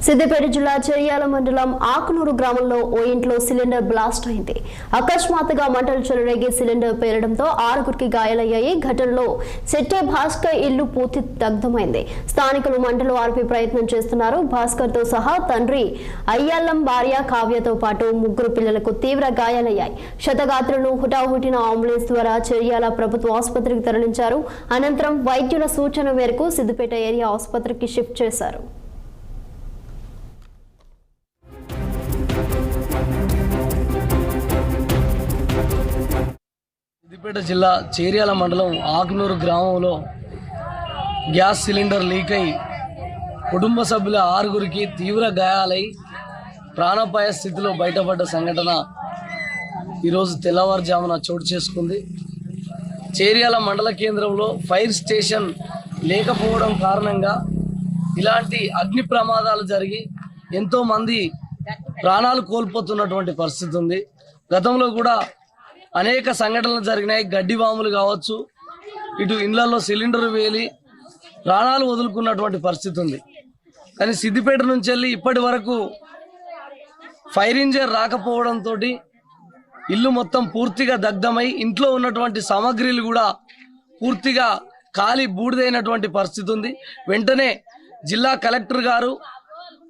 సిద్దిపేట జిల్లా చెర్యాల మండలం ఆకునూరు గ్రామంలో ఓ ఇంట్లో సిలిండర్ బ్లాస్ట్ అయింది. అకస్మాత్తుగా మంటలు చెలరేగి సిలిండర్ పేలడంతో 6గురికి గాయాలయ్యాయి. ఘటనలో శెట్టి భాస్కర్ ఇల్లు పూర్తి దగ్ధమైంది. స్థానికులు మంటలు ఆర్పే ప్రయత్నం చేస్తున్నారు. భాస్కర్ తో సహా తండ్రి అయ్యల్లం, భార్య కావ్యతో పాటు 3 పిల్లలకు తీవ్ర గాయాలయ్యాయి. క్షతగాత్రులను హుటాహుటిన అంబులెన్స్ ద్వారా చెర్యాల ప్రభుత్వ ఆసుపత్రికి తరలించారు. అనంతరం వైద్యుల సూచన మేరకు సిద్దిపేట ఏరియా ఆసుపత్రికి షిఫ్ట్ చేశారు. సిద్దిపేట జిల్లా చేర్యాల మండలం ఆకునూరు గ్రామంలో గ్యాస్ సిలిండర్ లీక్ అయి కుటుంబ సభ్యుల 6గురికి తీవ్ర గాయాలై ప్రాణాపాయ స్థితిలో బయటపడ్డ సంఘటన ఈరోజు తెల్లవారుజామున చోటు చేసుకుంది. చేర్యాల మండల కేంద్రంలో ఫైర్ స్టేషన్ లేకపోవడం కారణంగా ఇలాంటి అగ్ని ప్రమాదాలు జరిగి ఎంతోమంది ప్రాణాలు కోల్పోతున్నటువంటి పరిస్థితి ఉంది. గతంలో కూడా అనేక సంఘటనలు జరిగినాయి. గడ్డి వాములు కావచ్చు, ఇటు ఇళ్లలో సిలిండర్ వేలి ప్రాణాలు వదులుకున్నటువంటి పరిస్థితి ఉంది. కానీ సిద్దిపేట నుంచి వెళ్ళి ఇప్పటి వరకు ఫైర్ ఇంజిన్ రాకపోవడంతో ఇల్లు మొత్తం పూర్తిగా దగ్ధమై ఇంట్లో ఉన్నటువంటి సామాగ్రిలు కూడా పూర్తిగా కాలి బూడిదైనటువంటి పరిస్థితి ఉంది. వెంటనే జిల్లా కలెక్టర్ గారు,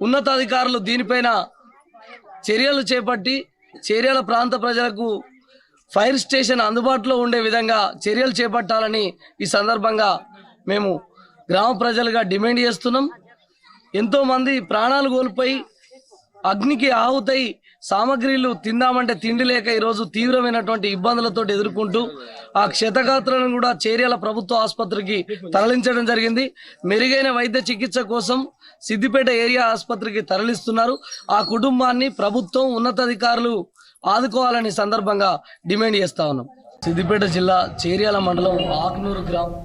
ఉన్నతాధికారులు దీనిపైన చర్యలు చేపట్టి చేర్యాల ప్రాంత ప్రజలకు ఫైర్ స్టేషన్ అందుబాటులో ఉండే విధంగా చర్యలు చేపట్టాలని ఈ సందర్భంగా మేము గ్రామ ప్రజలుగా డిమాండ్ చేస్తున్నాం. ఎంతోమంది ప్రాణాలు కోల్పోయి అగ్నికి ఆహుతై సామగ్రిలు తిందామంటే తిండి లేక ఈరోజు తీవ్రమైనటువంటి ఇబ్బందులతో ఎదుర్కొంటూ ఆ క్షతగాత్రులను కూడా చేర్యాల ప్రభుత్వ ఆసుపత్రికి తరలించడం జరిగింది. మెరుగైన వైద్య చికిత్స కోసం సిద్దిపేట ఏరియా ఆసుపత్రికి తరలిస్తున్నారు. ఆ కుటుంబాన్ని ప్రభుత్వం, ఉన్నతాధికారులు ఆదుకోవాలని సందర్భంగా డిమాండ్ చేస్తా ఉన్నాం. సిద్దిపేట జిల్లా చేర్యాల మండలం ఆకునూరు గ్రామం